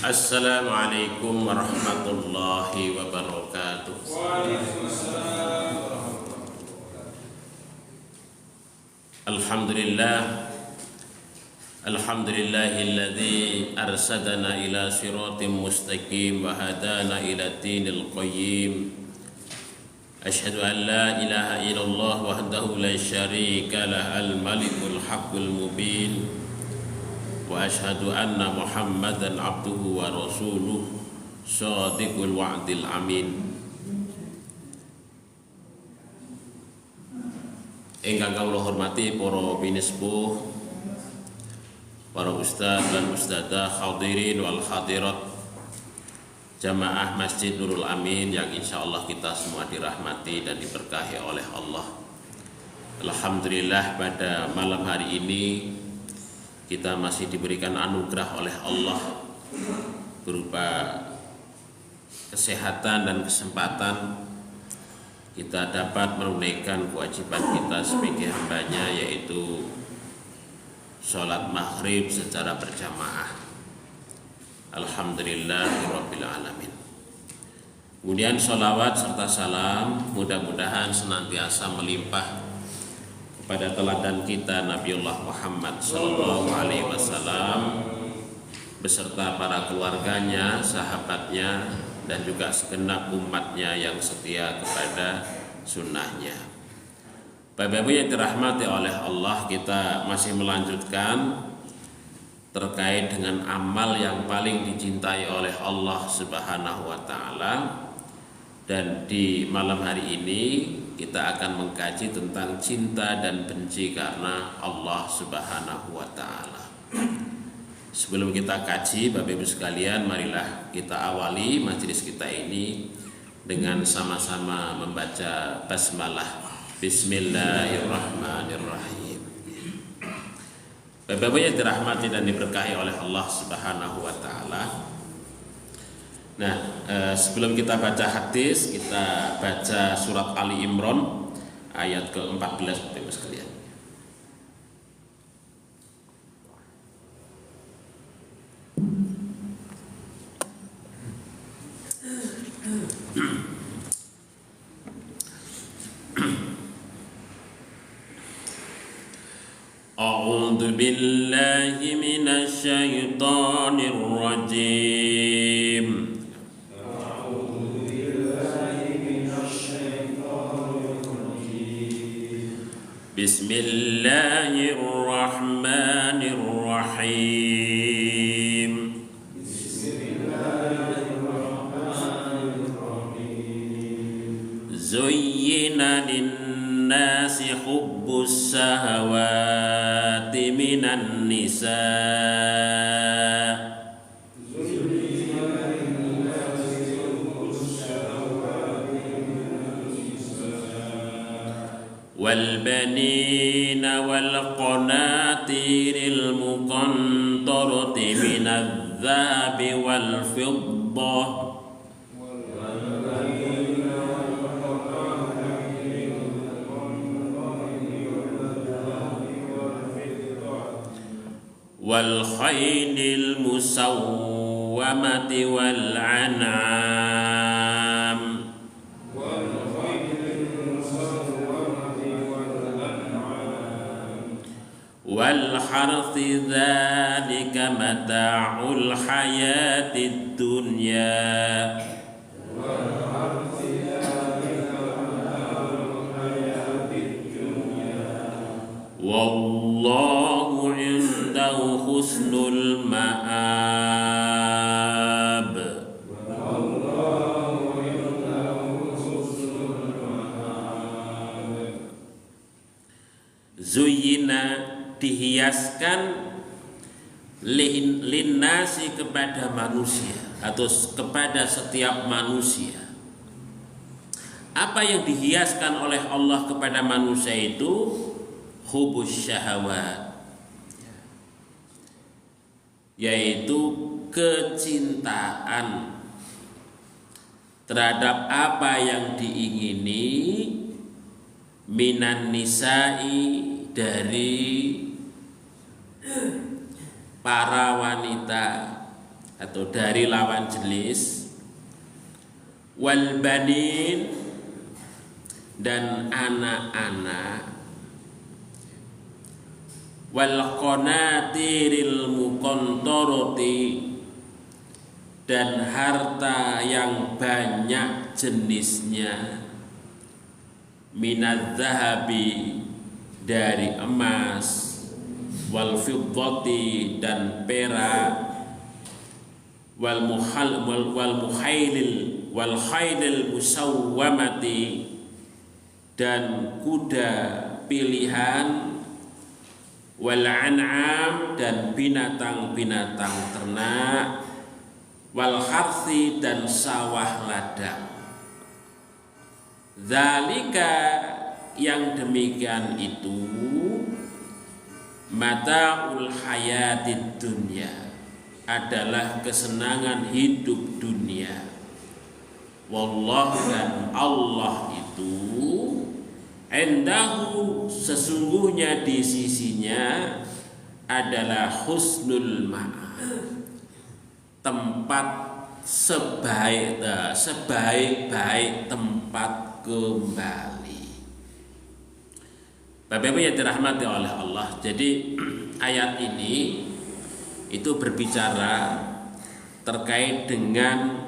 Assalamualaikum warahmatullahi wabarakatuh. Waalaikumsalam warahmatullahi wabarakatuh. Alhamdulillahilladzi arsadana ila siratim mustaqim wa hadana ila dinil qayyim. Asyhadu an la ilaha illallah wahdahu la syarika lah al-malikul haqqul mubin. Wa asyhadu anna Muhammadan abduhu wa rasuluh shadiqul wa'dil amin. Ingkang kawula hormati para binispuh, para ustaz dan ustadzah, hadirin wal hadirat, jamaah Masjid Nurul Amin yang insyaallah kita semua dirahmati dan diberkahi oleh Allah. Alhamdulillah pada malam hari ini kita masih diberikan anugerah oleh Allah berupa kesehatan dan kesempatan kita dapat menunaikan kewajiban kita sebagai hambanya, yaitu sholat maghrib secara berjamaah. Alhamdulillahirabbil alamin. Kemudian sholawat serta salam mudah-mudahan senantiasa melimpah kepada teladan kita Nabiullah Muhammad sallallahu alaihi wasallam beserta para keluarganya, sahabatnya, dan juga segenap umatnya yang setia kepada sunnahnya. Bapak-Ibu yang dirahmati oleh Allah, kita masih melanjutkan terkait dengan amal yang paling dicintai oleh Allah Subhanahu wa taala. Dan di malam hari ini kita akan mengkaji tentang cinta dan benci karena Allah Subhanahu wa taala. Sebelum kita kaji, Bapak Ibu sekalian, marilah kita awali majelis kita ini dengan sama-sama membaca basmalah. Bismillahirrahmanirrahim. Bapak Ibu yang dirahmati dan diberkahi oleh Allah Subhanahu wa taala. Nah, sebelum kita baca hadis, kita baca surat Ali Imran ayat ke-14, Bapak Ibu sekalian. A'udzu billahi minasy syaithanir rajim. Bismillahirrahmanirrahim. Zuyyina lin-nasi hubbus shahawati minan nisa' والبنين والقناطير المقنطرة من الذهب والفضة والخيل المسومة والأنعام والحرث ذلك متاع الحياة الدنيا والله عنده حسن المآب. Zuyyina, dihiaskan, linnasi, kepada manusia atau kepada setiap manusia. Apa yang dihiaskan oleh Allah kepada manusia itu hubus syahwat, yaitu kecintaan terhadap apa yang diingini minan nisa'i, dari para wanita atau dari lawan jenis, wal banin dan anak-anak, wal qanatiril muqantarati dan harta yang banyak jenisnya, minadz zahabi dari emas, wal fiddati dan perak, wal khailil musawwamati dan kuda pilihan, wal an'am dan binatang-binatang ternak, wal harsi dan sawah ladang. Zalika yang demikian itu mata'ul hayatid dunya adalah kesenangan hidup dunia. Wallahu dan Allah itu indahu sesungguhnya di sisinya adalah husnul ma'ab, tempat sebaik-baik tempat kembali. Bapak Ibu yang dirahmati oleh Allah. Jadi ayat ini itu berbicara terkait dengan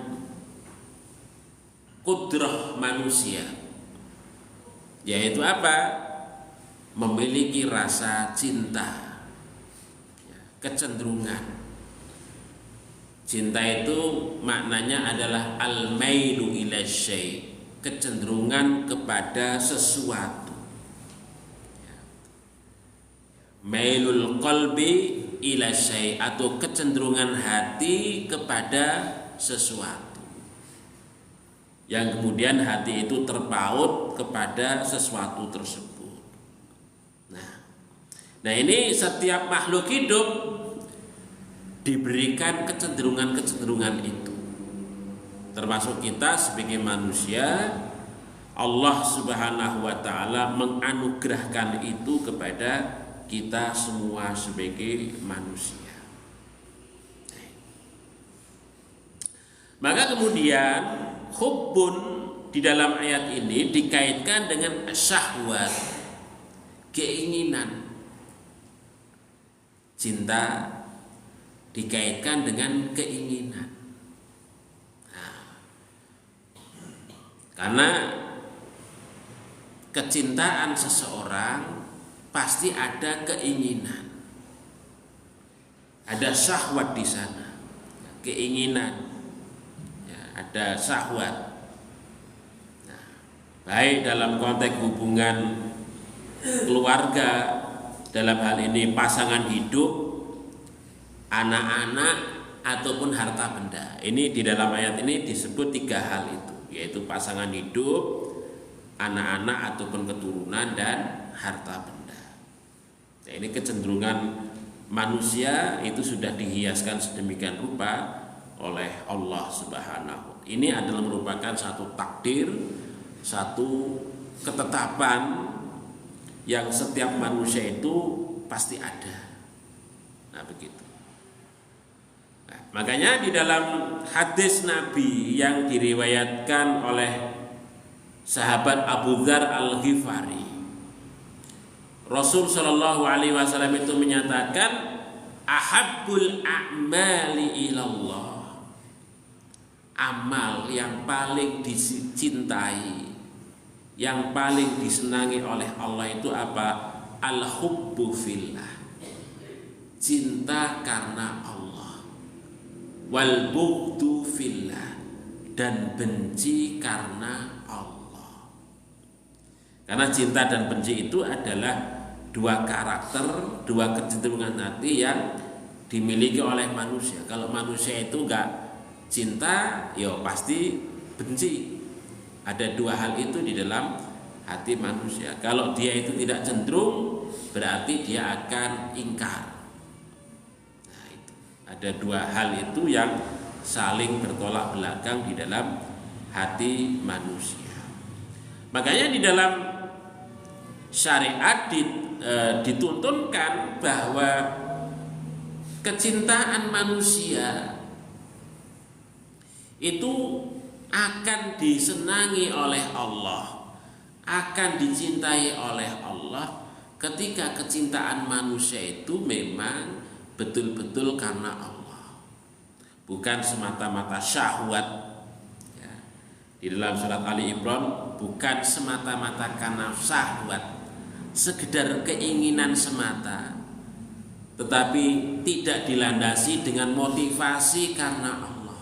kudrah manusia, yaitu apa? Memiliki rasa cinta, kecenderungan. Cinta itu maknanya adalah al-mailu ila syai', kecenderungan kepada sesuatu. Mailul qalbi ila syai' atau kecenderungan hati kepada sesuatu, yang kemudian hati itu terpaut kepada sesuatu tersebut. Nah ini setiap makhluk hidup diberikan kecenderungan-kecenderungan itu, termasuk kita sebagai manusia. Allah Subhanahu wa ta'ala menganugerahkan itu kepada kita semua sebagai manusia. Maka kemudian hubbun di dalam ayat ini dikaitkan dengan syahwat, keinginan. Cinta dikaitkan dengan keinginan. Karena kecintaan seseorang pasti ada keinginan, ada syahwat di sana, keinginan, ada syahwat. Baik dalam konteks hubungan keluarga, dalam hal ini pasangan hidup, anak-anak ataupun harta benda. Ini di dalam ayat ini disebut 3 hal itu, yaitu pasangan hidup, anak-anak ataupun keturunan, dan harta benda. Nah, ini kecenderungan manusia itu sudah dihiaskan sedemikian rupa oleh Allah Subhanahu. Ini adalah merupakan satu takdir, satu ketetapan yang setiap manusia itu pasti ada. Nah, begitu. Nah, makanya di dalam hadis Nabi yang diriwayatkan oleh sahabat Abu Dzar Al-Ghifari, Rasul Shallallahu Alaihi Wasallam itu menyatakan, ahabbul a'mali ilallah, amal yang paling dicintai, yang paling disenangi oleh Allah itu apa? Al-hubbu fillah, cinta karena Allah, wal bughdu fillah, dan benci karena Allah. Karena cinta dan benci itu adalah 2 karakter, 2 kecenderungan hati yang dimiliki oleh manusia. Kalau manusia itu enggak cinta, ya pasti benci. Ada 2 hal itu di dalam hati manusia. Kalau dia itu tidak cenderung, berarti dia akan ingkar. Nah, itu ada 2 hal itu yang saling bertolak belakang di dalam hati manusia. Makanya di dalam syariat dituntunkan bahwa kecintaan manusia itu akan disenangi oleh Allah, akan dicintai oleh Allah ketika kecintaan manusia itu memang betul-betul karena Allah, bukan semata-mata syahwat. Ya. Di dalam surat Ali Imran, bukan semata-mata karena syahwat, sekedar keinginan semata, tetapi tidak dilandasi dengan motivasi karena Allah.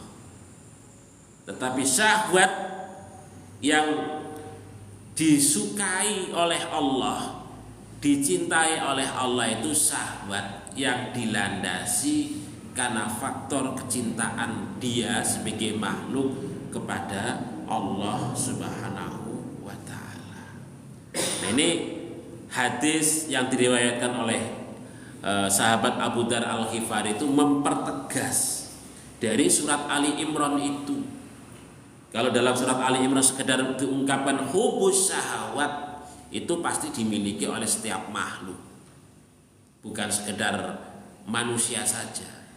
Tetapi syahwat yang disukai oleh Allah, dicintai oleh Allah itu syahwat yang dilandasi karena faktor kecintaan dia sebagai makhluk kepada Allah Subhanahu wa ta'ala. Nah, ini hadis yang diriwayatkan oleh sahabat Abu Dar Al-Ghifari itu mempertegas dari surat Ali Imran itu. Kalau dalam surat Ali Imran sekedar diungkapkan hubus syahwat, itu pasti dimiliki oleh setiap makhluk, bukan sekedar manusia saja,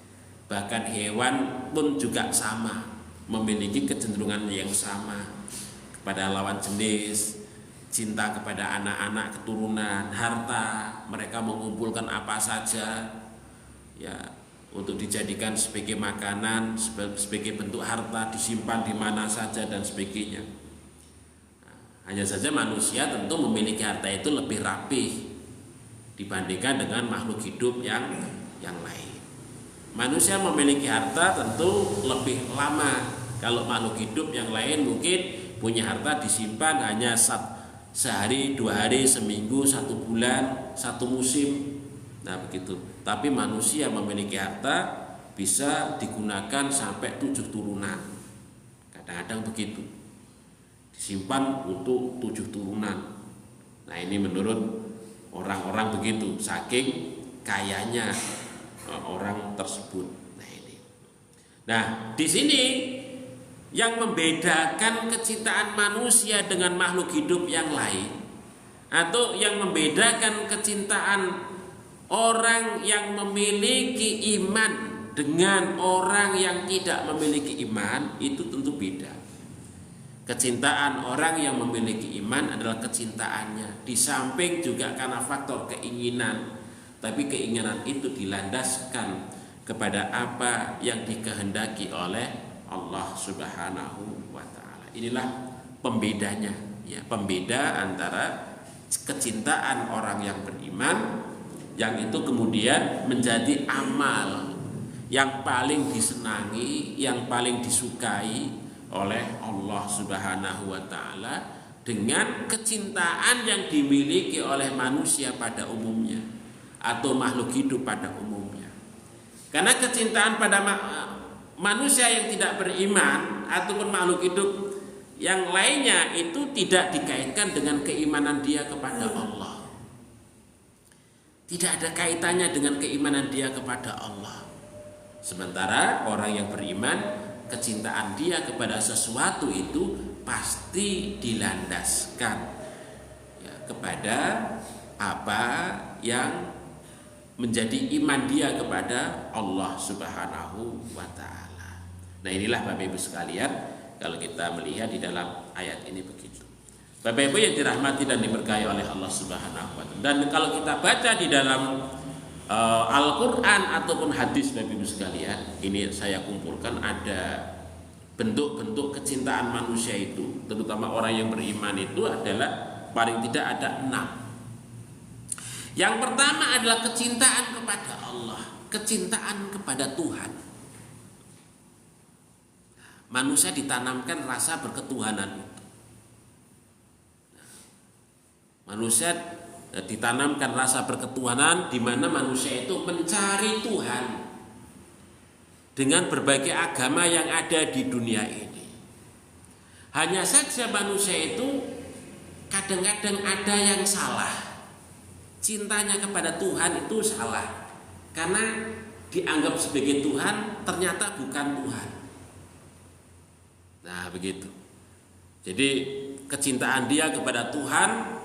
bahkan hewan pun juga sama, memiliki kecenderungan yang sama kepada lawan jenis, cinta kepada anak-anak, keturunan, harta. Mereka mengumpulkan apa saja ya untuk dijadikan sebagai makanan, sebagai bentuk harta, disimpan di mana saja dan sebagainya. Hanya saja manusia tentu memiliki harta itu lebih rapih dibandingkan dengan makhluk hidup yang lain. Manusia memiliki harta tentu lebih lama. Kalau makhluk hidup yang lain mungkin punya harta disimpan hanya sehari, 2 hari, seminggu, 1 bulan, 1 musim. Nah begitu. Tapi manusia memiliki harta bisa digunakan sampai 7 turunan. Kadang-kadang begitu. Disimpan untuk 7 turunan. Nah ini menurut orang-orang begitu, saking kayanya orang tersebut. Nah di sini yang membedakan kecintaan manusia dengan makhluk hidup yang lain, atau yang membedakan kecintaan orang yang memiliki iman dengan orang yang tidak memiliki iman, itu tentu beda. Kecintaan orang yang memiliki iman adalah kecintaannya di samping juga karena faktor keinginan, tapi keinginan itu dilandaskan kepada apa yang dikehendaki oleh Allah Subhanahu wa ta'ala. Inilah pembedanya, ya, pembeda antara kecintaan orang yang beriman, yang itu kemudian menjadi amal yang paling disenangi, yang paling disukai oleh Allah Subhanahu wa ta'ala, dengan kecintaan yang dimiliki oleh manusia pada umumnya atau makhluk hidup pada umumnya. Karena kecintaan pada manusia yang tidak beriman ataupun makhluk hidup yang lainnya itu tidak dikaitkan dengan keimanan dia kepada Allah. Tidak ada kaitannya dengan keimanan dia kepada Allah. Sementara orang yang beriman, kecintaan dia kepada sesuatu itu pasti dilandaskan ya, kepada apa yang menjadi iman dia kepada Allah Subhanahu wa ta'ala. Nah inilah Bapak Ibu sekalian, kalau kita melihat di dalam ayat ini begitu. Bapak Ibu yang dirahmati dan diberkahi oleh Allah Subhanahu wa ta'ala. Dan kalau kita baca di dalam Al-Quran ataupun hadis Bapak Ibu sekalian, ini saya kumpulkan ada bentuk-bentuk kecintaan manusia itu, terutama orang yang beriman itu adalah paling tidak ada 6. Yang pertama adalah kecintaan kepada Allah, kecintaan kepada Tuhan. Manusia ditanamkan rasa berketuhanan itu. Manusia ditanamkan rasa berketuhanan di mana manusia itu mencari Tuhan dengan berbagai agama yang ada di dunia ini. Hanya saja manusia itu kadang-kadang ada yang salah. Cintanya kepada Tuhan itu salah, karena dianggap sebagai Tuhan ternyata bukan Tuhan. Nah begitu. Jadi kecintaan dia kepada Tuhan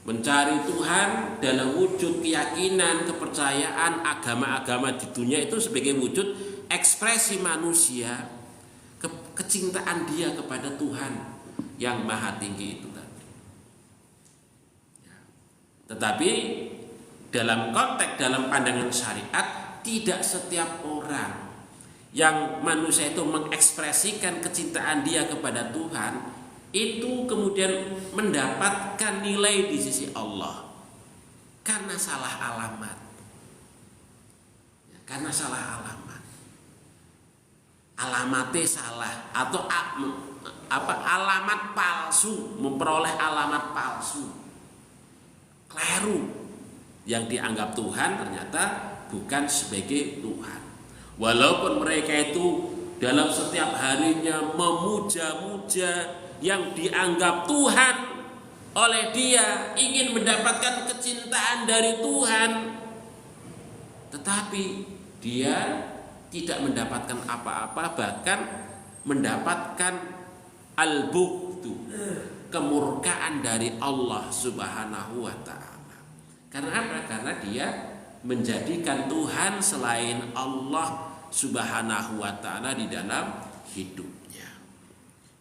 Mencari Tuhan dalam wujud keyakinan, kepercayaan, agama-agama di dunia itu sebagai wujud ekspresi manusia, kecintaan dia kepada Tuhan yang maha tinggi itu tadi. Tetapi dalam konteks, dalam pandangan syariat, tidak setiap orang yang manusia itu mengekspresikan kecintaan dia kepada Tuhan itu kemudian mendapatkan nilai di sisi Allah karena salah alamat. Karena salah alamat. Alamatnya salah atau alamat palsu, memperoleh alamat palsu. Keliru. Yang dianggap Tuhan ternyata bukan sebagai Tuhan. Walaupun mereka itu dalam setiap harinya memuja-muja yang dianggap Tuhan oleh dia, ingin mendapatkan kecintaan dari Tuhan, tetapi dia tidak mendapatkan apa-apa, bahkan mendapatkan al-bughdu, kemurkaan dari Allah Subhanahu wa ta'ala. Karena apa? Karena dia menjadikan Tuhan selain Allah Subhanahu wa ta'ala di dalam hidupnya.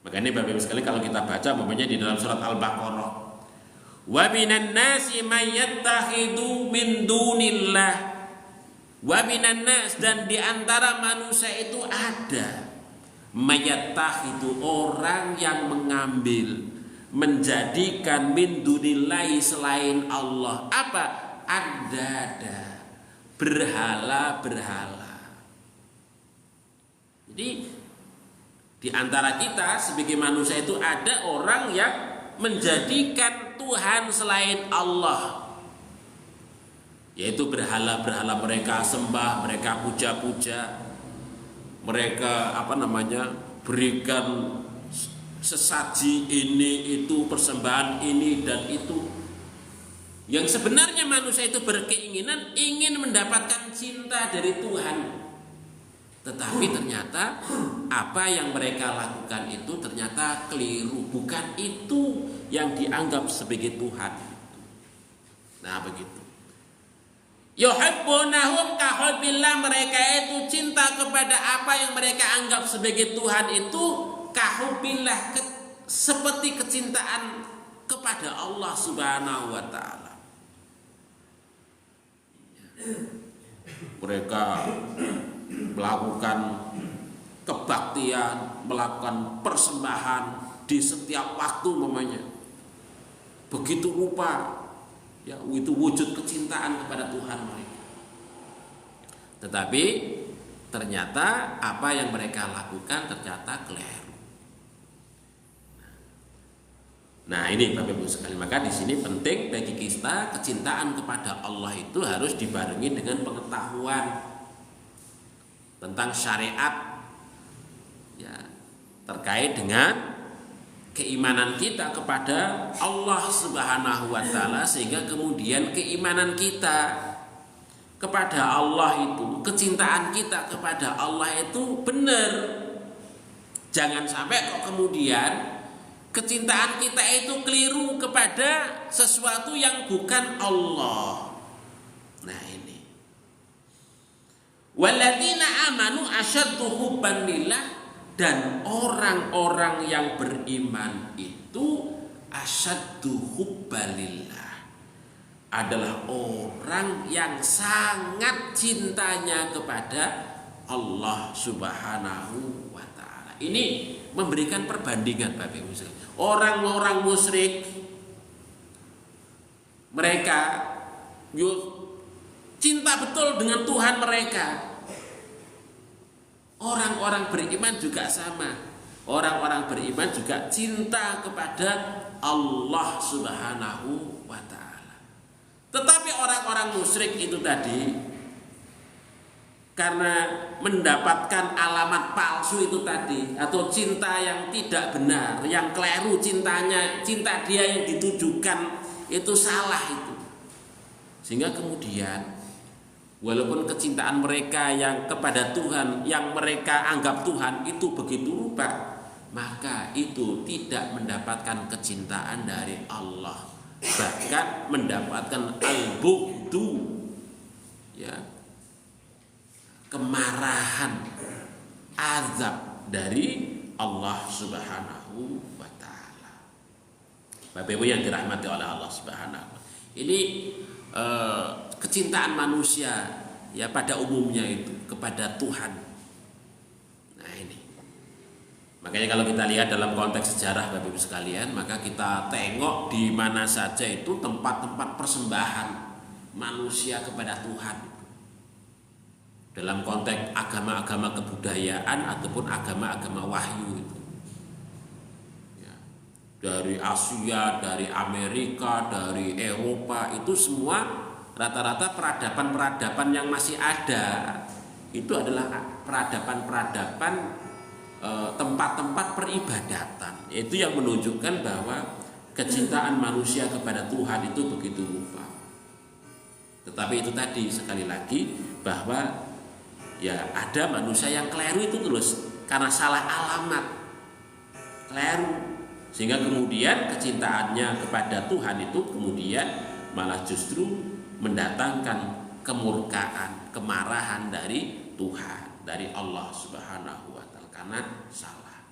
Makanya Bapak Ibu sekalian, kalau kita baca umpamanya di dalam surat Al-Baqarah, wa minan nasi may yattakhidhu min dunillah, wa minan nas, dan di antara manusia itu ada may yattakhidhu, orang yang mengambil, menjadikan min dunillahi, selain Allah, apa? Ada berhala-berhala. Jadi di antara kita sebagai manusia itu ada orang yang menjadikan Tuhan selain Allah, yaitu berhala-berhala mereka sembah, mereka puja-puja, mereka berikan sesaji ini itu, persembahan ini dan itu, yang sebenarnya manusia itu berkeinginan ingin mendapatkan cinta dari Tuhan. Tetapi ternyata apa yang mereka lakukan itu ternyata keliru, bukan itu yang dianggap sebagai Tuhan. Nah begitu. Yuhibbunahum kahubbillah, mereka itu cinta kepada apa yang mereka anggap sebagai Tuhan itu kahubbillah, seperti kecintaan kepada Allah Subhanahu wa ta'ala. Mereka melakukan kebaktian, melakukan persembahan di setiap waktu umpamanya. Begitu rupa ya, itu wujud kecintaan kepada Tuhan mereka. Tetapi ternyata apa yang mereka lakukan ternyata keliru. Nah ini Bapak Ibu sekalian, maka di sini penting bagi kita, kecintaan kepada Allah itu harus dibarengi dengan pengetahuan tentang syariat ya, terkait dengan keimanan kita kepada Allah Subhanahu wa ta'ala, sehingga kemudian keimanan kita kepada Allah itu, kecintaan kita kepada Allah itu benar. Jangan sampai kok kemudian kecintaan kita itu keliru kepada sesuatu yang bukan Allah. Nah ini. Walladzina amanu asyaddu hubban lillah, dan orang-orang yang beriman itu asyaddu hubban lillah, adalah orang yang sangat cintanya kepada Allah Subhanahu wa ta'ala. Ini memberikan perbandingan Bapak Ibu sekalian. Orang-orang musyrik mereka cinta betul dengan Tuhan mereka. Orang-orang beriman juga sama. Orang-orang beriman juga cinta kepada Allah Subhanahu wa ta'ala. Tetapi orang-orang musyrik itu tadi, karena mendapatkan alamat palsu itu tadi, atau cinta yang tidak benar, yang keliru cintanya, cinta dia yang ditujukan itu salah itu. Sehingga kemudian walaupun kecintaan mereka yang kepada Tuhan, yang mereka anggap Tuhan itu begitu rupa, maka itu tidak mendapatkan kecintaan dari Allah bahkan mendapatkan al-bughdu, ya, kemarahan, azab dari Allah Subhanahu wa taala. Bapak Ibu yang dirahmati oleh Allah Subhanahu. Ini kecintaan manusia ya pada umumnya itu kepada Tuhan. Nah ini. Makanya kalau kita lihat dalam konteks sejarah Bapak Ibu sekalian, maka kita tengok di mana saja itu tempat-tempat persembahan manusia kepada Tuhan. Dalam konteks agama-agama kebudayaan ataupun agama-agama wahyu itu. Ya. Dari Asia, dari Amerika, dari Eropa, itu semua rata-rata peradaban-peradaban yang masih ada itu adalah peradaban-peradaban tempat-tempat peribadatan. Itu yang menunjukkan bahwa kecintaan manusia kepada Tuhan itu begitu rupa. Tetapi itu tadi sekali lagi bahwa ya ada manusia yang keliru itu terus karena salah alamat, keliru, sehingga kemudian kecintaannya kepada Tuhan itu kemudian malah justru mendatangkan kemurkaan, kemarahan dari Tuhan, dari Allah Subhanahu wa taala karena salah.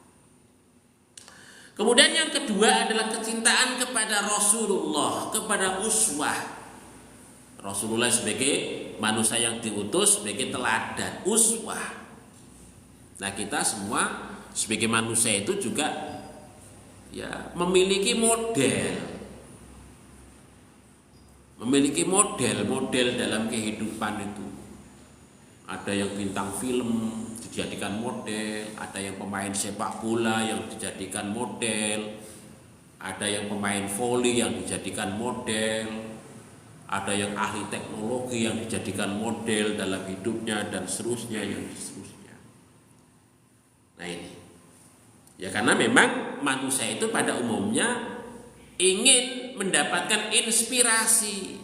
Kemudian yang kedua adalah kecintaan kepada Rasulullah, kepada uswah. Rasulullah sebagai manusia yang diutus, sebagai teladan, uswah. Nah kita semua sebagai manusia itu juga ya memiliki model dalam kehidupan itu. Ada yang bintang film dijadikan model, ada yang pemain sepak bola yang dijadikan model, ada yang pemain voli yang dijadikan model, ada yang ahli teknologi yang dijadikan model dalam hidupnya dan seterusnya. Nah ini ya karena memang manusia itu pada umumnya ingin mendapatkan inspirasi,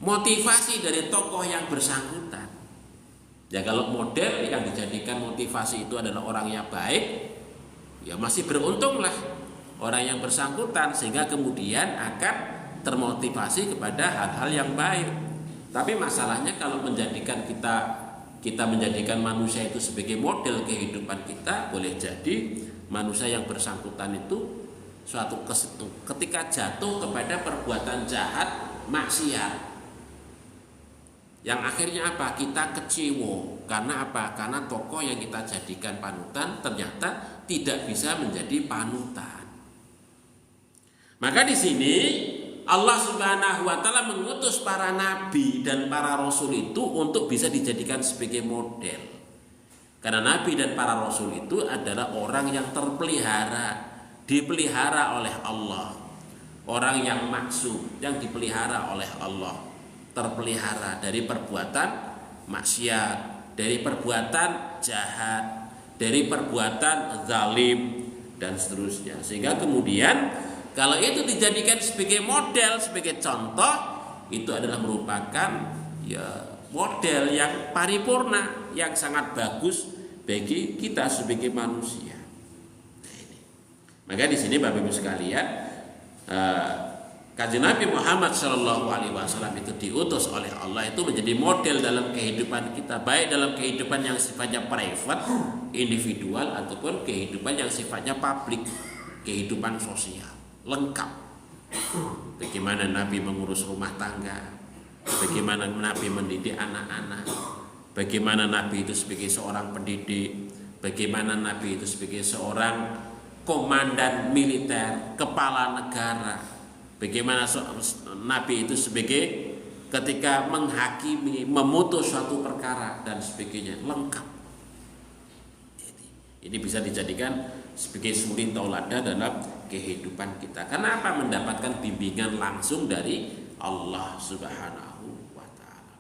motivasi dari tokoh yang bersangkutan. Ya kalau model yang dijadikan motivasi itu adalah orang yang baik, ya masih beruntunglah orang yang bersangkutan sehingga kemudian akan termotivasi kepada hal-hal yang baik. Tapi masalahnya kalau menjadikan kita menjadikan manusia itu sebagai model kehidupan kita, boleh jadi manusia yang bersangkutan itu suatu ketika jatuh kepada perbuatan jahat, maksiat, yang akhirnya apa? Kita kecewa. Karena apa? Karena tokoh yang kita jadikan panutan ternyata tidak bisa menjadi panutan. Maka di sini Allah Subhanahu wa taala mengutus para nabi dan para rasul itu untuk bisa dijadikan sebagai model. Karena nabi dan para rasul itu adalah orang yang terpelihara, dipelihara oleh Allah. Orang yang maksum, yang dipelihara oleh Allah, terpelihara dari perbuatan maksiat, dari perbuatan jahat, dari perbuatan zalim dan seterusnya. Sehingga kemudian kalau itu dijadikan sebagai model, sebagai contoh, itu adalah merupakan ya model yang paripurna, yang sangat bagus bagi kita sebagai manusia. Nah, ini. Maka di sini Bapak Ibu sekalian, Kanjeng Nabi Muhammad SAW itu diutus oleh Allah itu menjadi model dalam kehidupan kita, baik dalam kehidupan yang sifatnya private, individual, ataupun kehidupan yang sifatnya publik, kehidupan sosial. Lengkap. Bagaimana Nabi mengurus rumah tangga, bagaimana Nabi mendidik anak-anak, bagaimana Nabi itu sebagai seorang pendidik, bagaimana Nabi itu sebagai seorang komandan militer, kepala negara, bagaimana Nabi itu sebagai ketika menghakimi, memutus suatu perkara dan sebagainya. Lengkap. Ini bisa dijadikan sebagai suri tauladan dalam kehidupan kita. Karena apa? Mendapatkan bimbingan langsung dari Allah Subhanahu wa taala.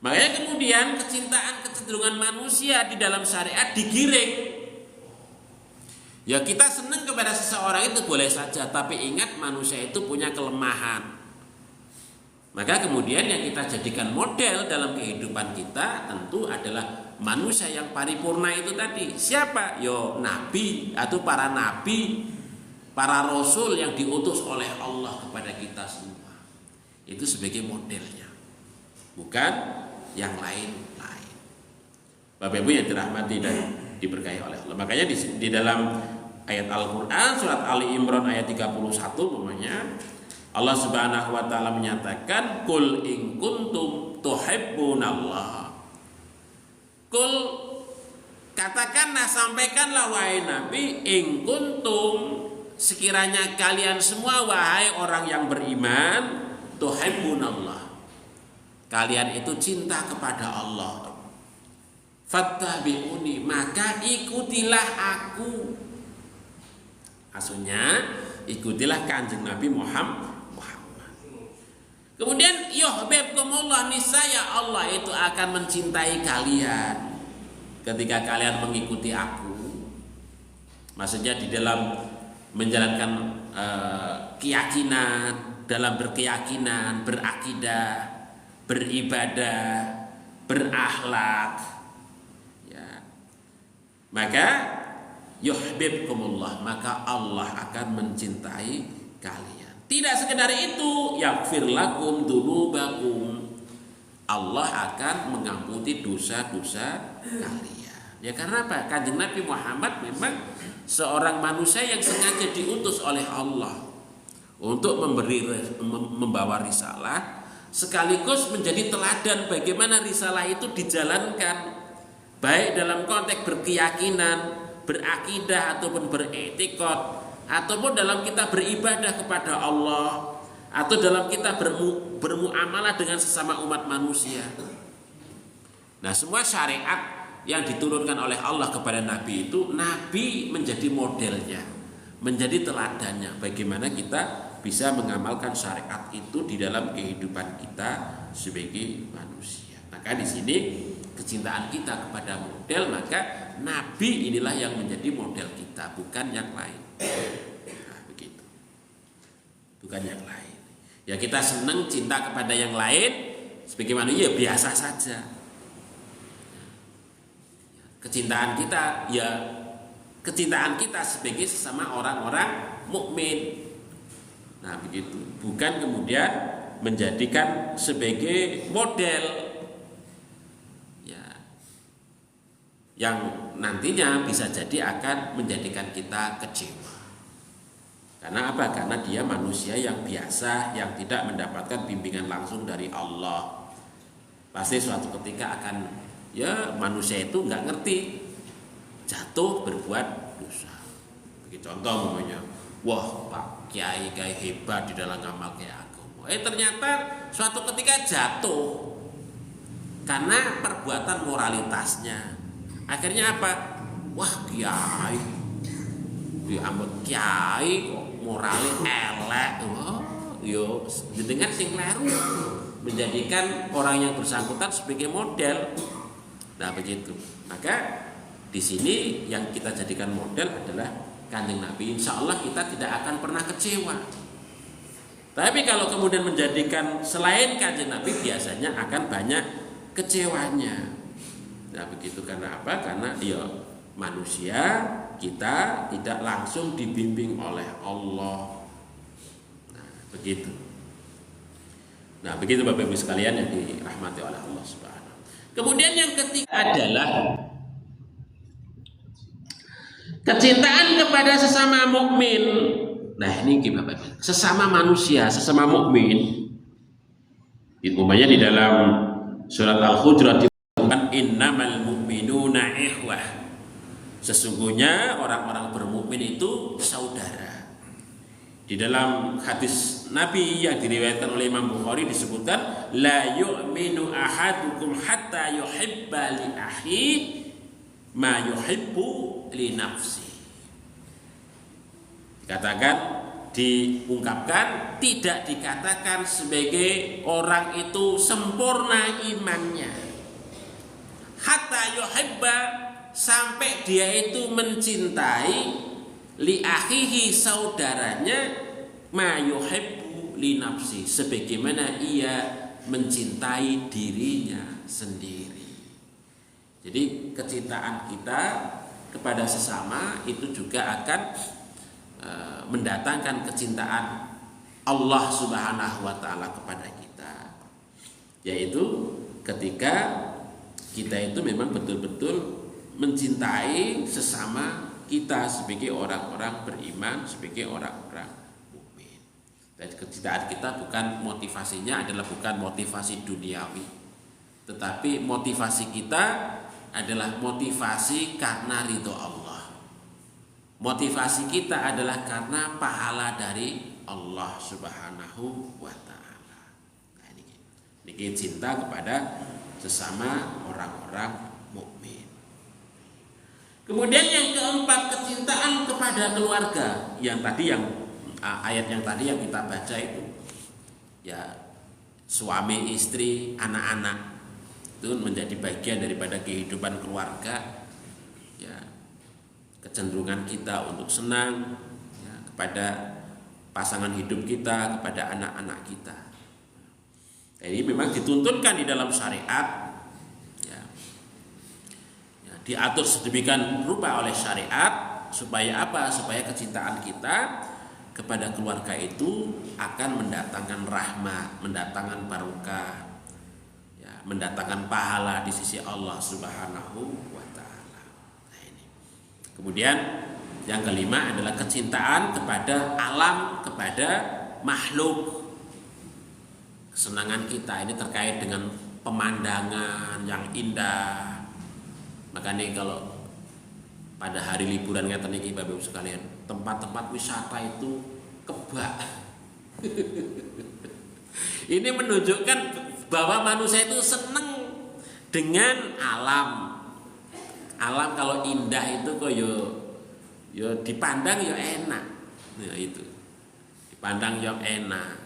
Makanya kemudian kecenderungan manusia di dalam syariat digiring. Ya kita senang kepada seseorang itu boleh saja, tapi ingat manusia itu punya kelemahan. Maka kemudian yang kita jadikan model dalam kehidupan kita tentu adalah manusia yang paripurna itu tadi. Siapa? Yo nabi atau para nabi. para rasul yang diutus oleh Allah kepada kita semua. Itu sebagai modelnya, bukan yang lain-lain. Bapak Ibu yang dirahmati dan diberkahi oleh Allah. Makanya di dalam ayat Al-Quran surat Ali Imran ayat 31 namanya Allah Subhanahu wa taala menyatakan qul in kuntum tuhibbunallah. Qul, katakanlah, sampaikanlah wahai Nabi, in kuntum, sekiranya kalian semua wahai orang yang beriman, tuhibbunallah, kalian itu cinta kepada Allah, fattabi'uni, maka ikutilah aku. Maksudnya ikutilah kanjeng Nabi Muhammad. Kemudian yuhibbukumullah, niscaya Allah itu akan mencintai kalian ketika kalian mengikuti aku. Maksudnya di dalam menjalankan keyakinan, dalam berkeyakinan, berakidah, beribadah, berakhlak, ya. Maka yuhibbukumullah, maka Allah akan mencintai kalian. Tidak sekedar itu, yaghfir lakum dzunubakum, Allah akan mengampuni dosa-dosa kalian. Ya karena apa? Kanjeng Nabi Muhammad memang seorang manusia yang sengaja diutus oleh Allah untuk membawa risalah, sekaligus menjadi teladan bagaimana risalah itu dijalankan, baik dalam konteks berkeyakinan, berakidah ataupun beretikad, ataupun dalam kita beribadah kepada Allah, atau dalam kita bermuamalah dengan sesama umat manusia. Nah, semua syariat yang diturunkan oleh Allah kepada Nabi itu, Nabi menjadi modelnya, menjadi teladannya bagaimana kita bisa mengamalkan syariat itu di dalam kehidupan kita sebagai manusia. Maka di sini kecintaan kita kepada model, maka Nabi inilah yang menjadi model kita, bukan yang lain. Nah, begitu. Bukan yang lain. Ya kita senang cinta kepada yang lain sebagai manusia, ya biasa saja. Kecintaan kita, ya kecintaan kita sebagai sesama orang-orang mukmin. Nah, begitu. Bukan kemudian menjadikan sebagai model, ya, yang nantinya bisa jadi akan menjadikan kita kecewa. Karena apa? Karena dia manusia yang biasa, yang tidak mendapatkan bimbingan langsung dari Allah. Pasti suatu ketika akan, ya manusia itu nggak ngerti, jatuh berbuat dosa. Begitu contoh namanya, wah Pak Kiai kayak hebat di dalam ngamal kayak aku. Ternyata suatu ketika jatuh karena perbuatan moralitasnya. Akhirnya apa? Wah Kiai, diambut Kiai kok moralnya elek, yo dengan sing kleru, menjadikan orang yang bersangkutan sebagai model. Nah begitu. Maka di sini yang kita jadikan model adalah Kanjeng Nabi. Insya Allah kita tidak akan pernah kecewa. Tapi kalau kemudian menjadikan selain Kanjeng Nabi, biasanya akan banyak kecewanya. Nah begitu. Karena apa? Karena ya manusia, kita tidak langsung dibimbing oleh Allah. Nah, begitu. Nah, begitu Bapak Ibu sekalian yang dirahmati oleh Allah Subhanahu. Kemudian yang ketiga adalah kecintaan kepada sesama mukmin. Nah, ini gimana Bapak? Sesama manusia, sesama mukmin. Umpamanya di dalam surat Al-Hujurat disebutkan innamal mu'minuna ikhwah. Sesungguhnya orang-orang bermukmin itu saudara. Di dalam hadis Nabi yang diriwayatkan oleh Imam Bukhari disebutkan la yu'minu ahadukum hatta yuhibba li akhi ma yuhibbu li nafsi. Dikatakan, diungkapkan, tidak dikatakan sebagai orang itu sempurna imannya hatta yuhibba, sampai dia itu mencintai li akhihi, saudaranya, ma yuhibbu li nafsi, sebagaimana ia mencintai dirinya sendiri. Jadi kecintaan kita kepada sesama itu juga akan mendatangkan kecintaan Allah Subhanahu wa taala kepada kita, yaitu ketika kita itu memang betul-betul mencintai sesama kita sebagai orang-orang beriman, sebagai orang-orang mukmin. Dan kecintaan kita bukan motivasinya adalah bukan motivasi duniawi, tetapi motivasi kita adalah motivasi karena ridho Allah. Motivasi kita adalah karena pahala dari Allah Subhanahu wa taala. Nah, ini cinta kepada sesama orang-orang mukmin. Kemudian yang keempat, kecintaan kepada keluarga. Yang tadi ayat yang tadi yang kita baca itu, ya, suami, istri, anak-anak itu menjadi bagian daripada kehidupan keluarga. Ya, kecenderungan kita untuk senang, ya, kepada pasangan hidup kita, kepada anak-anak kita. Ini memang dituntunkan di dalam syariat, ya, ya, diatur sedemikian rupa oleh syariat supaya apa? Supaya kecintaan kita kepada keluarga itu akan mendatangkan rahmat, mendatangkan barokah, ya, mendatangkan pahala di sisi Allah Subhanahu wa taala. Nah, ini. Kemudian yang kelima adalah kecintaan kepada alam, kepada makhluk. Kesenangan kita ini terkait dengan pemandangan yang indah. Makanya kalau pada hari liburan ngeten iki Bapak Ibu sekalian, tempat-tempat wisata itu kebak. Ini menunjukkan bahwa manusia itu senang dengan alam. Alam kalau indah itu kok yo dipandang yo enak. Ya itu. Dipandang yo enak.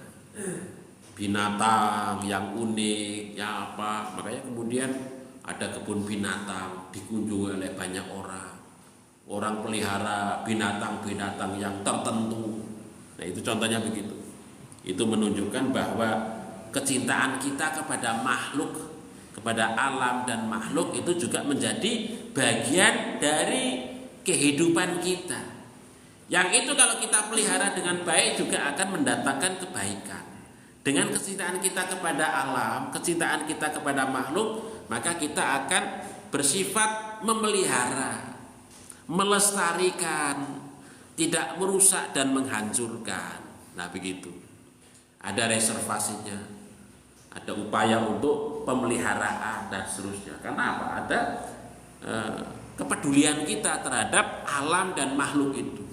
Binatang yang unik, ya apa. Makanya kemudian ada kebun binatang dikunjungi oleh banyak orang. Orang pelihara binatang-binatang yang tertentu. Nah, itu contohnya begitu. Itu menunjukkan bahwa kecintaan kita kepada makhluk, kepada alam dan makhluk itu juga menjadi bagian dari kehidupan kita. Yang itu kalau kita pelihara dengan baik juga akan mendatangkan kebaikan. Dengan kecintaan kita kepada alam, kecintaan kita kepada makhluk, maka kita akan bersifat memelihara, melestarikan, tidak merusak dan menghancurkan. Nah, begitu. Ada reservasinya, ada upaya untuk pemeliharaan dan seterusnya. Karena apa? Ada kepedulian kita terhadap alam dan makhluk itu,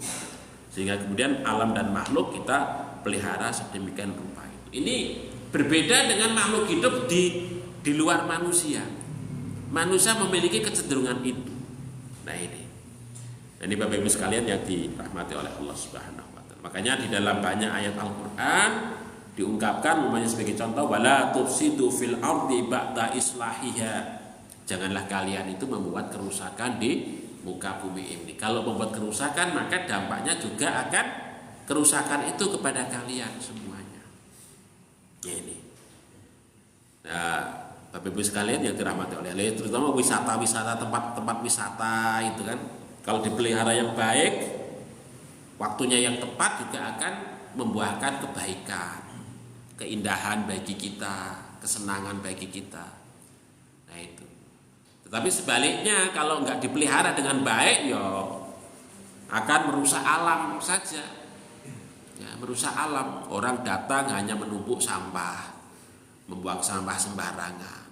sehingga kemudian alam dan makhluk kita pelihara sedemikian rupa itu. Ini berbeda dengan makhluk hidup di luar manusia. Manusia memiliki kecenderungan itu. Nah, ini Bapak Ibu sekalian yang dirahmati oleh Allah Subhanahu wa taala. Makanya di dalam banyak ayat Al-Qur'an diungkapkan umpamanya sebagai contoh, wala tufsidu fil ardi ba'da islahiha. Janganlah kalian itu membuat kerusakan di muka bumi ini. Kalau membuat kerusakan, maka dampaknya juga akan kerusakan itu kepada kalian semuanya. Ini. Nah, Bapak Ibu sekalian yang dirahmati oleh Allah, terutama wisata-wisata, tempat-tempat wisata itu kan, kalau dipelihara yang baik, waktunya yang tepat juga akan membuahkan kebaikan, keindahan bagi kita, kesenangan bagi kita. Nah, itu. Tetapi sebaliknya kalau nggak dipelihara dengan baik, ya akan merusak alam saja. Ya, merusak alam. Orang datang hanya menumpuk sampah, membuang sampah sembarangan.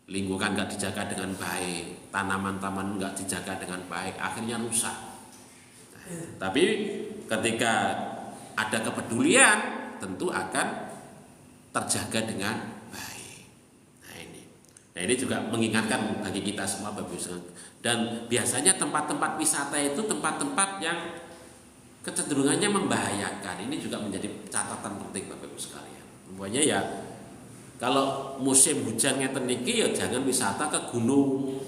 Lingkungan nggak dijaga dengan baik, tanaman-tanaman nggak dijaga dengan baik, akhirnya rusak. Tapi ketika ada kepedulian, tentu akan terjaga dengan baik. Nah ini juga mengingatkan bagi kita semua Bapak Ibu. Dan biasanya tempat-tempat wisata itu tempat-tempat yang kecenderungannya membahayakan. Ini juga menjadi catatan penting Bapak Ibu sekalian. Semuanya ya, kalau musim hujan ngeten niki ya jangan wisata ke gunung,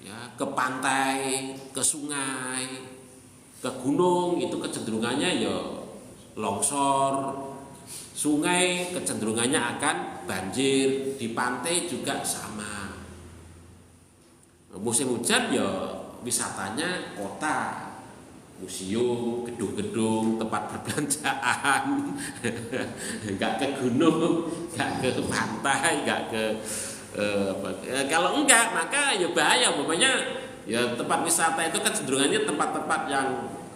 ya, ke pantai, ke sungai. Ke gunung itu kecenderungannya ya longsor, sungai kecenderungannya akan banjir, di pantai juga sama. Musim hujan ya wisatanya kota, museum, gedung-gedung, tempat perbelanjaan, nggak ke gunung, nggak ke pantai, nggak ke kalau enggak maka ya bahaya. Umpamanya ya tempat wisata itu kan cenderungannya tempat-tempat yang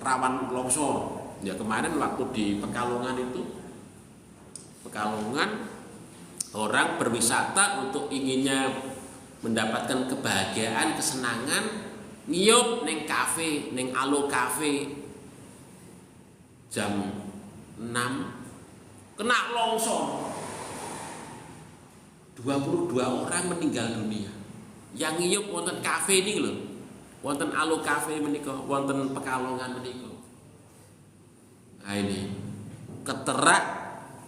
rawan longsor. Ya kemarin waktu di Pekalongan itu, Pekalongan orang berwisata untuk inginnya mendapatkan kebahagiaan, kesenangan, ngiyup neng kafe, neng Alo Cafe jam 6 kena longsor. 22 orang meninggal dunia. Yang ngiyup wonten kafe ini lho. Wonten Alo Cafe menika, wonten Pekalongan menika. Nah ini keterak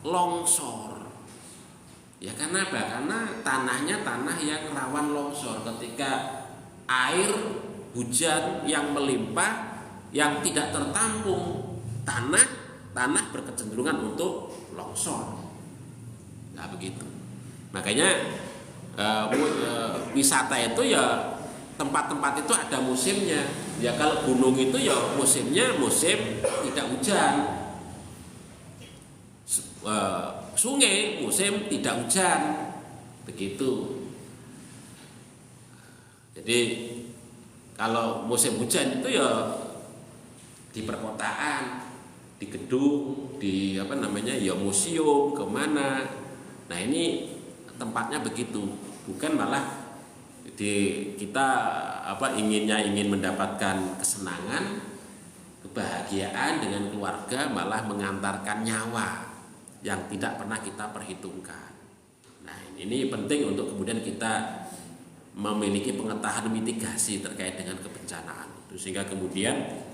longsor. Ya karena apa? Karena tanahnya tanah yang rawan longsor. Ketika air hujan yang melimpah yang tidak tertampung, tanah berkecenderungan untuk longsor. Nah begitu. Makanya wisata itu ya tempat-tempat itu ada musimnya. Ya kalau gunung itu ya musimnya musim tidak hujan. Sungai musim tidak hujan. Begitu. Jadi kalau musim hujan itu ya di perkotaan, di gedung, di ya museum, kemana. Nah ini tempatnya begitu, bukan malah kita ingin mendapatkan kesenangan, kebahagiaan dengan keluarga, malah mengantarkan nyawa yang tidak pernah kita perhitungkan. Nah ini penting untuk kemudian kita memiliki pengetahuan mitigasi terkait dengan kebencanaan itu, sehingga kemudian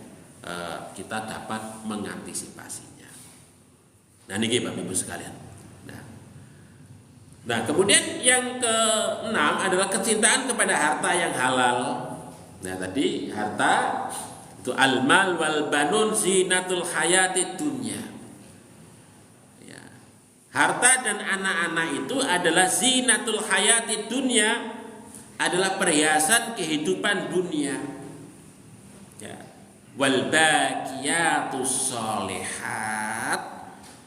kita dapat mengantisipasinya. Nah ini Bapak Ibu sekalian. Nah kemudian yang keenam adalah kecintaan kepada harta yang halal. Nah tadi harta itu al-mal wal banun zinatul hayatid dunya. Ya. Harta dan anak-anak itu adalah zinatul hayatid dunya, adalah perhiasan kehidupan dunia. Ya. Wal baqiyatus sholihat,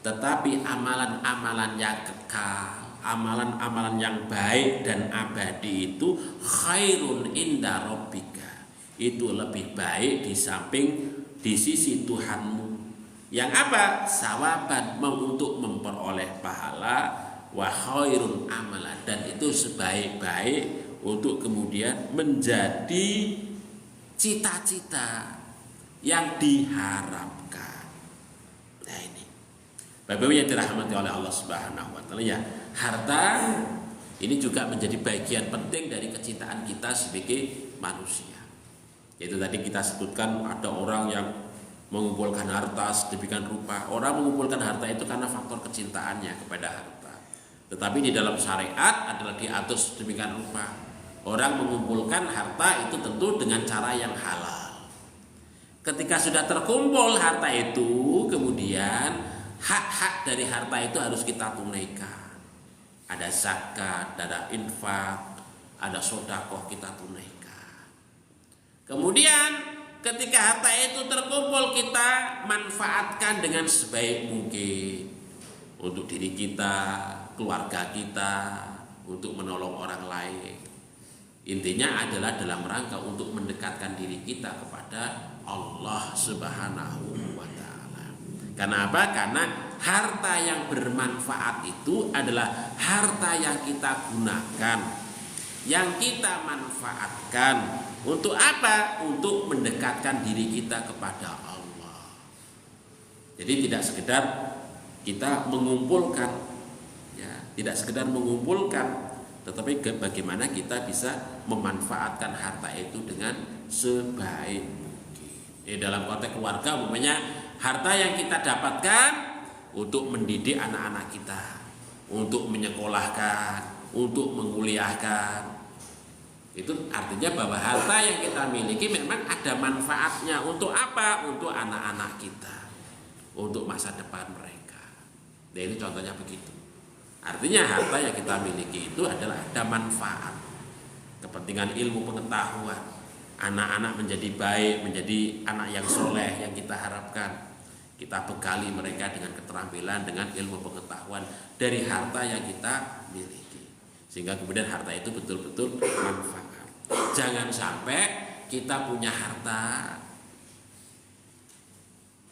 tetapi amalan-amalan yang kekal, amalan-amalan yang baik dan abadi itu khairun inda rabbika, itu lebih baik di sisi Tuhanmu. Yang apa? Sawaban, untuk memperoleh pahala, wa khairun amalan, dan itu sebaik-baik untuk kemudian menjadi cita-cita yang diharapkan. Nah ini Bapak-Ibu yang dirahmati oleh Allah Subhanahu wa taala, ya, harta ini juga menjadi bagian penting dari kecintaan kita sebagai manusia. Yaitu tadi kita sebutkan ada orang yang mengumpulkan harta sedemikian rupa. Orang mengumpulkan harta itu karena faktor kecintaannya kepada harta. Tetapi di dalam syariat adalah diatur sedemikian rupa. Orang mengumpulkan harta itu tentu dengan cara yang halal. Ketika sudah terkumpul harta itu, kemudian hak-hak dari harta itu harus kita tunaikan. Ada zakat, ada infak, ada sedekah, kita tunaikan. Kemudian ketika harta itu terkumpul, kita manfaatkan dengan sebaik mungkin untuk diri kita, keluarga kita, untuk menolong orang lain. Intinya adalah dalam rangka untuk mendekatkan diri kita kepada Allah Subhanahu wa taala. Karena apa? Karena harta yang bermanfaat itu adalah harta yang kita gunakan, yang kita manfaatkan. Untuk apa? Untuk mendekatkan diri kita kepada Allah. Jadi tidak sekedar kita mengumpulkan, ya, tidak sekedar mengumpulkan, tetapi bagaimana kita bisa memanfaatkan harta itu dengan sebaik mungkin. Dalam konteks keluarga, umpamanya harta yang kita dapatkan untuk mendidik anak-anak kita, untuk menyekolahkan, untuk menguliahkan. Itu artinya bahwa harta yang kita miliki memang ada manfaatnya. Untuk apa? Untuk anak-anak kita, untuk masa depan mereka. Nah ini contohnya begitu. Artinya harta yang kita miliki itu adalah ada manfaat, kepentingan ilmu pengetahuan, anak-anak menjadi baik, menjadi anak yang soleh yang kita harapkan. Kita bekali mereka dengan keterampilan, dengan ilmu pengetahuan dari harta yang kita miliki, sehingga kemudian harta itu betul-betul manfaat. Jangan sampai kita punya harta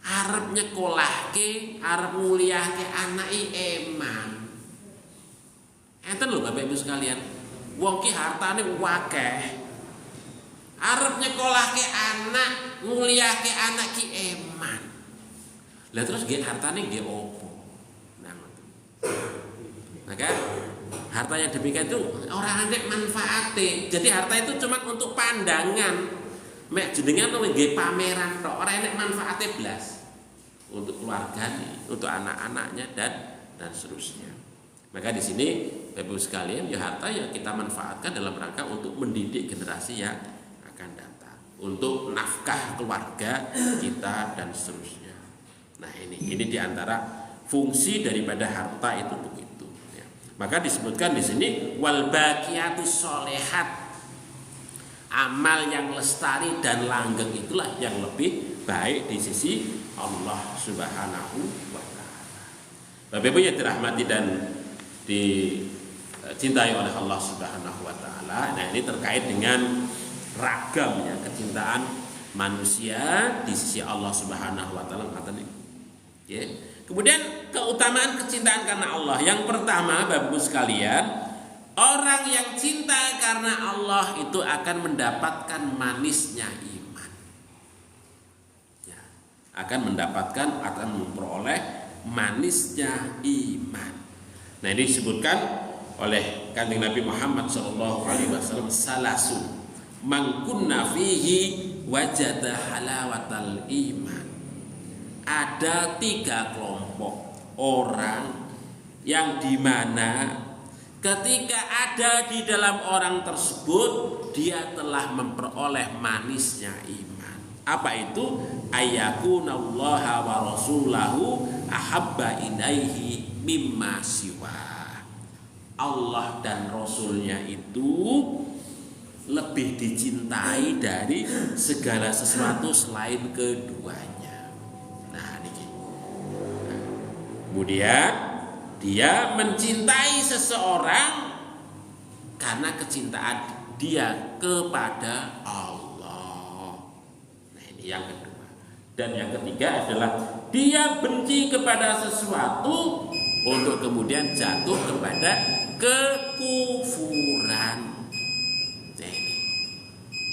arep nyekolahke, arep nguliahke anake eman. Enten lho Bapak Ibu sekalian, wong ki hartane akeh. Arep nyekolahke anak, nguliahke anak ki eman. Lah terus nggih hartane nggih opo? Nah, maka harta yang demikian itu orang anek manfaate. Jadi harta itu cuma untuk pandangan. Mek jenengan nggih pameran tok, ora enek manfaate blas. Untuk keluarganya, untuk anak-anaknya dan seterusnya. Maka di sini Bapak Ibu sekalian, ya harta yang kita manfaatkan dalam rangka untuk mendidik generasi yang akan datang, untuk nafkah keluarga kita dan seterusnya. Nah ini diantara fungsi daripada harta itu begitu. Ya. Maka disebutkan di sini wal baqiyatus sholihat, amal yang lestari dan langgeng itulah yang lebih baik di sisi Allah Subhanahu wa taala. Bapak Ibu yang dirahmati dan dicintai oleh Allah Subhanahu wa taala. Nah, ini terkait dengan ragamnya kecintaan manusia di sisi Allah Subhanahu wa taala. Ya. Kemudian keutamaan kecintaan karena Allah. Yang pertama, Bapak Ibu sekalian, orang yang cinta karena Allah itu akan mendapatkan manisnya iman. Akan memperoleh manisnya iman. Nah ini disebutkan oleh Kanjeng Nabi Muhammad SAW, salasun man kunna fihi wajada halawatal iman. Ada 3 kelompok orang yang dimana ketika ada di dalam orang tersebut dia telah memperoleh manisnya iman. Apa itu? Ayyakunallaha wa rasulahu ahabba ilaihi mimma siwa. Allah dan Rasulnya itu lebih dicintai dari segala sesuatu selain keduanya. Nah ini. Kemudian dia mencintai seseorang karena kecintaan dia kepada Allah. Yang kedua, dan yang ketiga adalah dia benci kepada sesuatu untuk kemudian jatuh kepada kekufuran.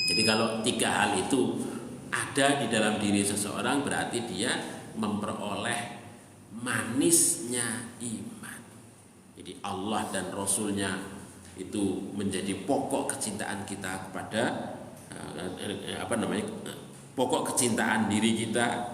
Jadi kalau 3 hal itu ada di dalam diri seseorang, berarti dia memperoleh manisnya iman. Jadi Allah dan Rasulnya itu menjadi pokok kecintaan kita kepada pokok kecintaan diri kita.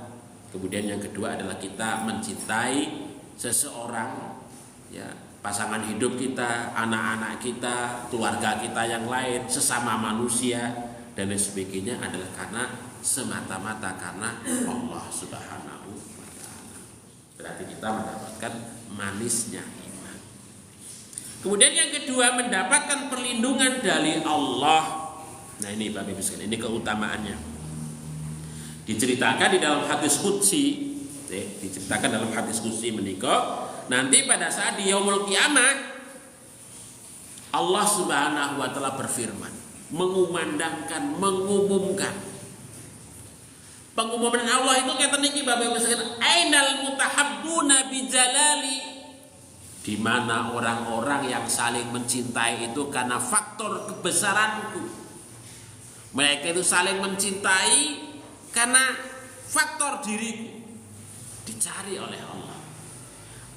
Kemudian yang kedua adalah kita mencintai seseorang, ya, pasangan hidup kita, anak-anak kita, keluarga kita yang lain, sesama manusia dan lain sebagainya adalah karena semata-mata karena Allah Subhanahu wa taala. Berarti kita mendapatkan manisnya iman. Kemudian yang kedua, mendapatkan perlindungan dari Allah. Nah ini Bapak Ibu sekalian, ini keutamaannya. Diceritakan di dalam hadis qudsi, menikah nanti pada saat di yaumul kiamat Allah Subhanahu wa taala berfirman, mengumumkan. Pengumuman Allah itu kata niki Bapak Ibu sekalian, ainal mutahabbuna bijalali, di mana orang-orang yang saling mencintai itu karena faktor kebesaranku. Mereka itu saling mencintai karena faktor diriku, dicari oleh Allah.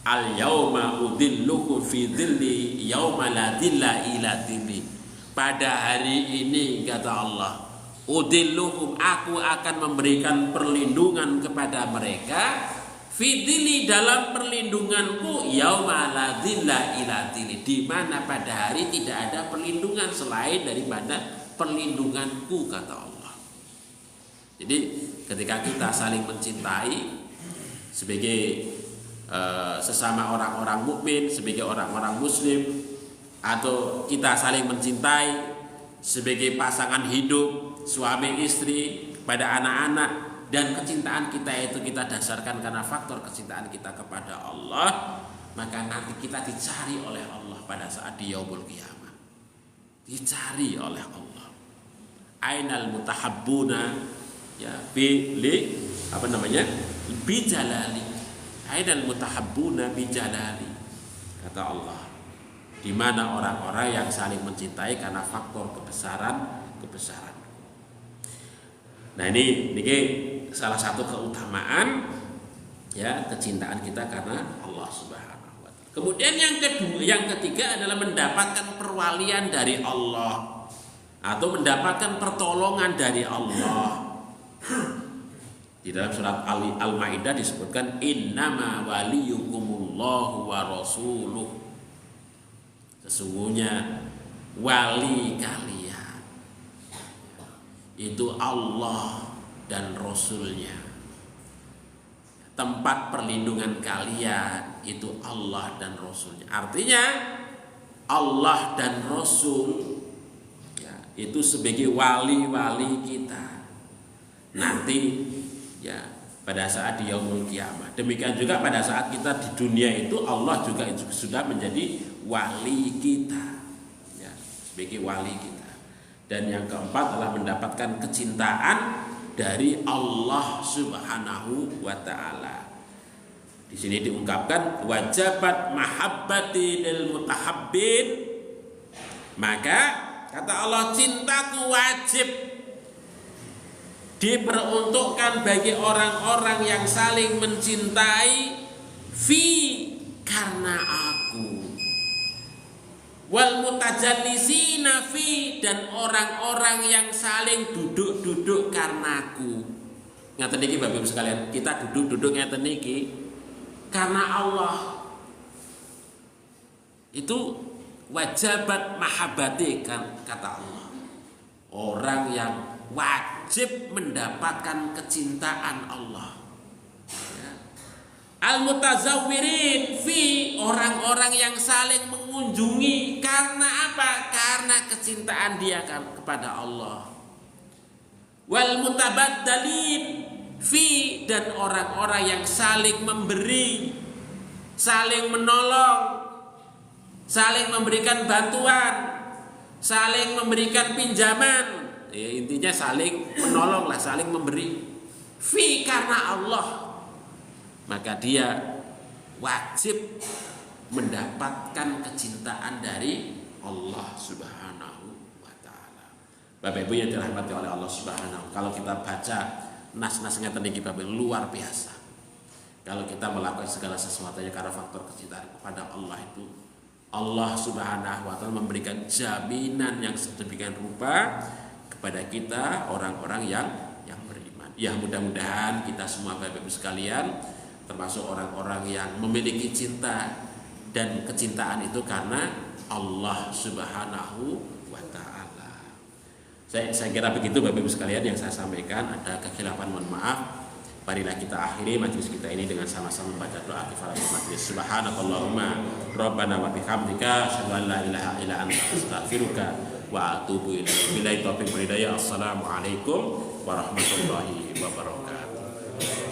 Al yauma udillukum fi dhilli yauma la dhilla illa dhilli. Pada hari ini kata Allah, udillukum, aku akan memberikan perlindungan kepada mereka fi dhilli, dalam perlindunganku, yauma la dhilla illa dhilli, di mana pada hari tidak ada perlindungan selain daripada perlindunganku kata Allah. Jadi ketika kita saling mencintai sebagai sesama orang-orang mukmin, sebagai orang-orang muslim, atau kita saling mencintai sebagai pasangan hidup, suami istri, kepada anak-anak, dan kecintaan kita itu kita dasarkan karena faktor kecintaan kita kepada Allah, maka nanti kita dicari oleh Allah pada saat di yaumul qiyamah. Dicari oleh Allah. Ainal mutahabbuna ya bijalali. Ainal mutahabbuna bijalali. Kata Allah, di mana orang-orang yang saling mencintai karena faktor kebesaran. Nah ini salah satu keutamaan ya kecintaan kita karena Allah Subhanahu wa taala. Kemudian yang ketiga adalah mendapatkan perwalian dari Allah atau mendapatkan pertolongan dari Allah. Di dalam surat Al-Maidah disebutkan innama waliyukumullahu wa rasuluh. Sesungguhnya wali kalian itu Allah dan Rasulnya. Tempat perlindungan kalian itu Allah dan Rasulnya. Artinya Allah dan Rasul ya, itu sebagai wali-wali kita nanti ya pada saat di yaumul qiyamah. Demikian juga pada saat kita di dunia itu Allah juga sudah menjadi wali kita ya, sebagai wali kita. Dan yang keempat adalah mendapatkan kecintaan dari Allah Subhanahu wa taala. Di sini diungkapkan wajabat mahabbati lil mutahabbin. Maka kata Allah, cintaku wajib diperuntukkan bagi orang-orang yang saling mencintai fi karena aku. Wal mutajallisina fi dan orang-orang yang saling duduk-duduk karenaku. Ngaten niki Bapak Ibu sekalian, kita duduk-duduk ngaten niki karena Allah. Itu wajabat mahabbati kan kata Allah. Orang yang wajib mendapatkan kecintaan Allah. Al-mutazawwirin fi orang-orang yang saling mengunjungi karena apa? Karena kecintaan dia kan kepada Allah. Wal mutabaddalin fi dan orang-orang yang saling memberi, saling menolong, saling memberikan bantuan, saling memberikan pinjaman. Ya, intinya saling menolong lah, saling memberi. Fi karena Allah. Maka dia wajib mendapatkan kecintaan dari Allah Subhanahu wa taala. Bapak Ibu yang dirahmati oleh Allah Subhanahu, kalau kita baca nas-nasnya tadi Bapak luar biasa. Kalau kita melakukan segala sesuatunya karena faktor kecintaan kepada Allah itu, Allah Subhanahu wa taala memberikan jaminan yang sedemikian rupa kepada kita orang-orang yang beriman. Ya mudah-mudahan kita semua Bapak Ibu sekalian termasuk orang-orang yang memiliki cinta dan kecintaan itu karena Allah Subhanahu wa taala. Saya kira begitu Bapak Ibu sekalian yang saya sampaikan. Ada kekhilafan mohon maaf. Marilah kita akhiri majelis kita ini dengan sama-sama membaca doa kifaratul majelis. Subhanakallahumma rabbana wa bihamdika asyhadu an la ilaha illa anta astaghfiruka wa atubu ilaik. Billahi taufiq wal hidayah. Assalamualaikum warahmatullahi wabarakatuh.